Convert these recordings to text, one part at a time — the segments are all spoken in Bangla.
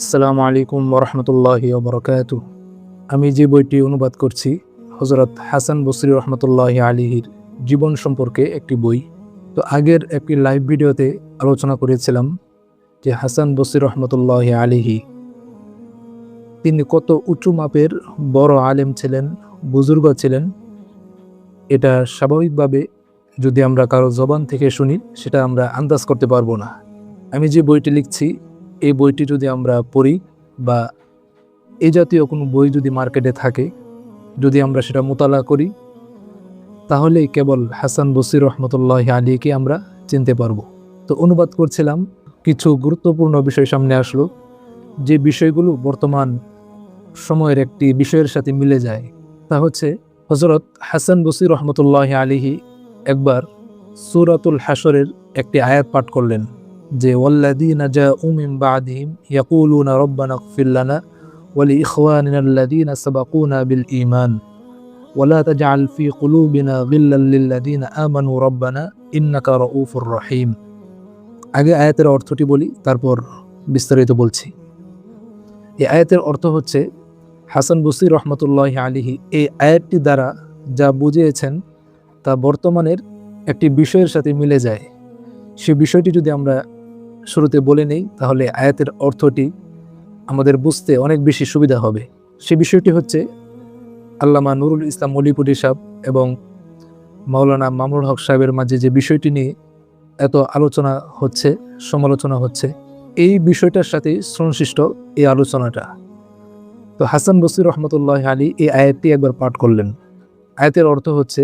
আসসালামু আলাইকুম ওরহমতুল্লাহি ওবরাকাতুহ। আমি যে বইটি অনুবাদ করছি হযরত হাসান বসরি রহমতুল্লাহি আলাইহির জীবন সম্পর্কে একটি বই। তো আগের একটি লাইভ ভিডিওতে আলোচনা করেছিলাম যে হাসান বসরি রহমতুল্লাহি আলাইহি তিনি কত উঁচু মাপের বড় আলেম ছিলেন, বুজুর্গ ছিলেন। এটা স্বাভাবিকভাবে যদি আমরা কারো জবান থেকে শুনি সেটা আমরা আন্দাজ করতে পারবো না। আমি যে বইটি লিখছি এই বইটি যদি আমরা পড়ি বা এই জাতীয় কোনো বই যদি মার্কেটে থাকে, যদি আমরা সেটা মোতালা করি, তাহলে কেবল হাসান বসরি রহমতুল্লাহি আলাইহিকে আমরা চিনতে পারবো। তো অনুবাদ করছিলাম, কিছু গুরুত্বপূর্ণ বিষয় সামনে আসলো, যে বিষয়গুলো বর্তমান সময়ের একটি বিষয়ের সাথে মিলে যায়। তা হচ্ছে হযরত হাসান বসরি রহমতুল্লাহি আলাইহি একবার সূরাতুল হাশরের একটি আয়াত পাঠ করলেন যে ওয়াল্লাযীনা জাউ মিন বা'দিহিম ইয়াকুলুনা রব্বানা ইগফির লানা ওয়া লিইখওয়ানিনা আল্লাযীনা সাবাকুনা বিল ঈমান ওয়া লা তাজআল ফী কুলুবিনা গিল্লাল লিল্লাযীনা আমানু রব্বানা ইন্নাকা রাউফুর রহিম। আগে আয়াতের অর্থটি বলি, তারপর বিস্তারিত বলছি। এই আয়াতের অর্থ হচ্ছে, হাসান বসরি রহমতুল্লাহি আলাইহি এই আয়াতটি দ্বারা যা বুঝিয়েছেন তা বর্তমানের একটি বিষয়ের সাথে মিলে যায়। সে বিষয়টি যদি আমরা শুরুতে বলে নেই তাহলে আয়াতের অর্থটি আমাদের বুঝতে অনেক বেশি সুবিধা হবে। সে বিষয়টি হচ্ছে, আল্লামা নুরুল ইসলাম মলিপুরি সাহেব এবং মাওলানা মামুনুল হক সাহেবের মাঝে যে বিষয়টি নিয়ে এত আলোচনা হচ্ছে, সমালোচনা হচ্ছে, এই বিষয়টার সাথে সংশ্লিষ্ট এই আলোচনাটা। তো হাসান বসরি রহমতুল্লাহি আলাইহি এই আয়াতটি একবার পাঠ করলেন। আয়াতের অর্থ হচ্ছে,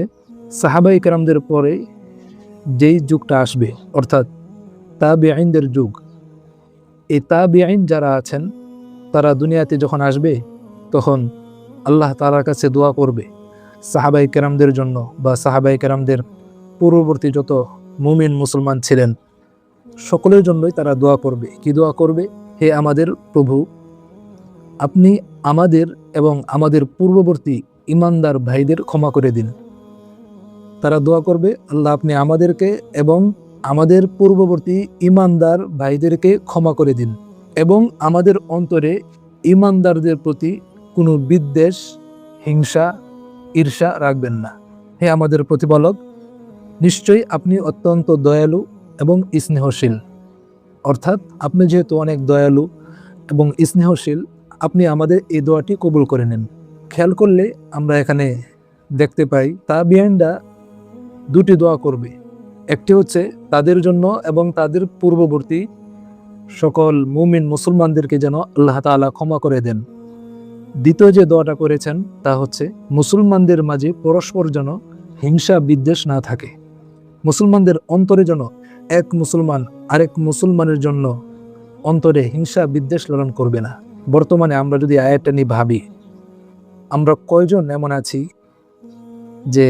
সাহাবায়ে কেরামদের পরে যেই যুগটা আসবে, অর্থাৎ তাবিঈনদের যুগ, এই তাবিঈন যারা আছেন তারা দুনিয়াতে যখন আসবে তখন আল্লাহ তাআলার কাছে দোয়া করবে সাহাবায়ে কেরামদের জন্য, বা সাহাবায়ে কেরামদের পূর্ববর্তী যত মুমিন মুসলমান ছিলেন সকলের জন্যই তারা দোয়া করবে। কি দোয়া করবে? হে আমাদের প্রভু, আপনি আমাদের এবং আমাদের পূর্ববর্তী ইমানদার ভাইদের ক্ষমা করে দিন। তারা দোয়া করবে, আল্লাহ আপনি আমাদেরকে এবং আমাদের পূর্ববর্তী ইমানদার ভাইদেরকে ক্ষমা করে দিন, এবং আমাদের অন্তরে ইমানদারদের প্রতি কোনো বিদ্বেষ, হিংসা, ঈর্ষা রাখবেন না। হে আমাদের প্রতিপালক, নিশ্চয়ই আপনি অত্যন্ত দয়ালু এবং স্নেহশীল। অর্থাৎ আপনি যেহেতু অনেক দয়ালু এবং স্নেহশীল, আপনি আমাদের এই দোয়াটি কবুল করে নেন। খেয়াল করলে আমরা এখানে দেখতে পাই তাবিঈনরা দুটি দোয়া করবে। একটি হচ্ছে তাদের জন্য এবং তাদের পূর্ববর্তী সকল মুমিন মুসলমানদেরকে যেন আল্লাহ তাআলা ক্ষমা করে দেন। দ্বিতীয় যে দোয়াটা করেছেন তা হচ্ছে মুসলমানদের মাঝে পরস্পর যেন হিংসা বিদ্বেষ না থাকে। মুসলমানদের অন্তরে যেন এক মুসলমান আরেক মুসলমানের জন্য অন্তরে হিংসা বিদ্বেষ লালন করবে না। বর্তমানে আমরা যদি আয়াতটা নিয়ে ভাবি, আমরা কয়জন এমন আছি যে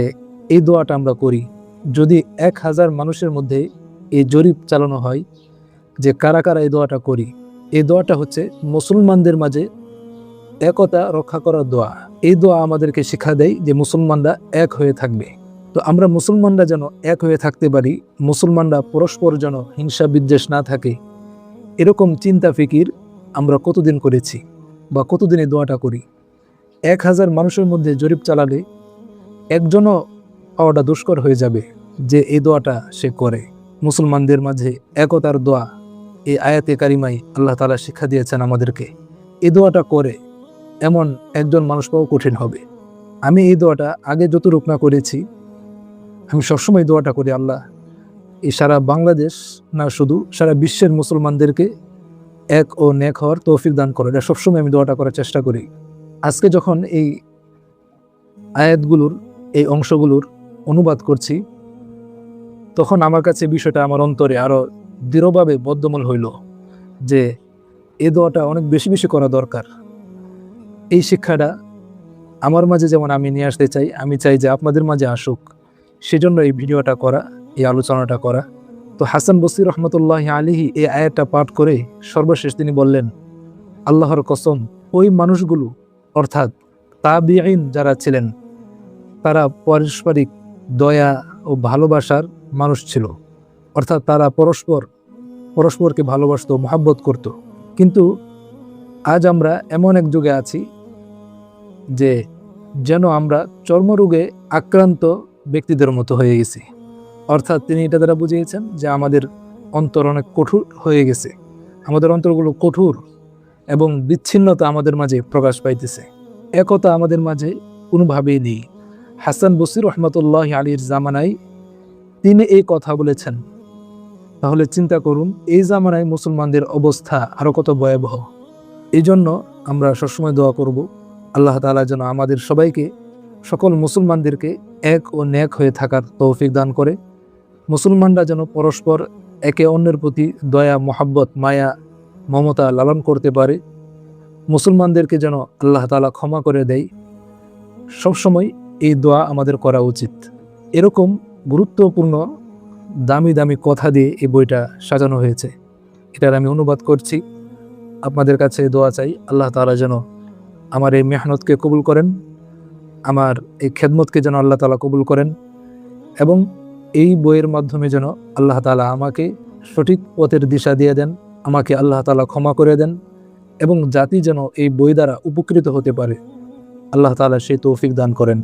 এই দোয়াটা আমরা করি? যদি 1000 মানুষের মধ্যে এই জরিপ চালানো হয় যে কারা কারা এই দোয়াটা করি, এই দোয়াটা হচ্ছে মুসলমানদের মাঝে একতা রক্ষা করার দোয়া। এই দোয়া আমাদেরকে শিক্ষা দেয় যে মুসলমানরা এক হয়ে থাকবে। তো আমরা মুসলমানরা যেন এক হয়ে থাকতে পারি, মুসলমানরা পরস্পর যেন হিংসা বিদ্বেষ না থাকে, এরকম চিন্তা ফিকির আমরা কতদিন করেছি বা কতদিন এই দোয়াটা করি? 1000 মানুষের মধ্যে জরিপ চালালে একজনও পাওয়াটা দুষ্কর হয়ে যাবে যে এই দোয়াটা সে করে। মুসলমানদের মাঝে একতার দোয়া এই আয়াতে কারিমাই আল্লাহ তাআলা শিক্ষা দিয়েছেন আমাদেরকে। এই দোয়াটা করে এমন একজন মানুষ পাওয়া কঠিন হবে। আমি এই দোয়াটা আগে যতটুকু না করেছি, আমি সবসময় দোয়াটা করি, আল্লাহ এই সারা বাংলাদেশ না, শুধু সারা বিশ্বের মুসলমানদেরকে এক ও নেক হওয়ার তৌফিক দান করে। এটা সবসময় আমি দোয়াটা করার চেষ্টা করি। আজকে যখন এই আয়াতগুলোর এই অংশগুলোর অনুবাদ করছি, তখন আমার কাছে বিষয়টা আমার অন্তরে আরও দৃঢ়ভাবে বদ্ধমূল হইল যে এই দোয়াটা অনেক বেশি বেশি করা দরকার। এই শিক্ষাটা আমার মাঝে যেমন আমি নিয়ে আসতে চাই, আমি চাই যে আপনাদের মাঝে আসুক। সেজন্য এই ভিডিওটা করা, এই আলোচনাটা করা। তো হাসান বসরি রহমতুল্লাহি আলাইহি এই আয়াতটা পাঠ করে সর্বশেষ তিনি বললেন, আল্লাহর কসম, ওই মানুষগুলো অর্থাৎ তাবিঈন যারা ছিলেন তারা পারস্পরিক দয়া ও ভালোবাসার মানুষ ছিল। অর্থাৎ তারা পরস্পরকে ভালোবাসত, মহব্বত করত। কিন্তু আজ আমরা এমন এক যুগে আছি যে যেন আমরা চর্মরোগে আক্রান্ত ব্যক্তিদের মতো হয়ে গেছি। অর্থাৎ তিনি এটা দ্বারা বুঝিয়েছেন যে আমাদের অন্তর অনেক কঠোর হয়ে গেছে, আমাদের অন্তরগুলো কঠোর এবং বিচ্ছিন্নতা আমাদের মাঝে প্রকাশ পাইতেছে, একতা আমাদের মাঝে কোনোভাবেই নেই। হাসান বসরি রহমতুল্লাহ আলীর জামানায় তিনি এই কথা বলেছেন। তাহলে চিন্তা করুন এই জামানায় মুসলমানদের অবস্থা আরো কত ভয়াবহ। এই জন্য আমরা সবসময় দোয়া করব আল্লাহ তাআলা যেন আমাদের সবাইকে, সকল মুসলমানদেরকে এক ও ন্যাক হয়ে থাকার তৌফিক দান করে। মুসলমানরা যেন পরস্পর একে অন্যের প্রতি দয়া, মোহাব্বত, মায়া, মমতা লালন করতে পারে। মুসলমানদেরকে যেন আল্লাহ তাআলা ক্ষমা করে দেয়। সবসময় এই দোয়া আমাদের করা উচিত। এরকম গুরুত্বপূর্ণ দামি দামি কথা দিয়ে এই বইটা সাজানো হয়েছে। এটার আমি অনুবাদ করছি, আপনাদের কাছে দোয়া চাই আল্লাহ তাআলা যেন আমার এই মেহনতকে কবুল করেন, আমার এই খেদমতকে যেন আল্লাহ তাআলা কবুল করেন, এবং এই বইয়ের মাধ্যমে যেন আল্লাহ তাআলা আমাকে সঠিক পথের দিশা দিয়ে দেন, আমাকে আল্লাহ তাআলা ক্ষমা করে দেন, এবং জাতি যেন এই বই দ্বারা উপকৃত হতে পারে। আল্লাহ তাআলা সেই তৌফিক দান করেন।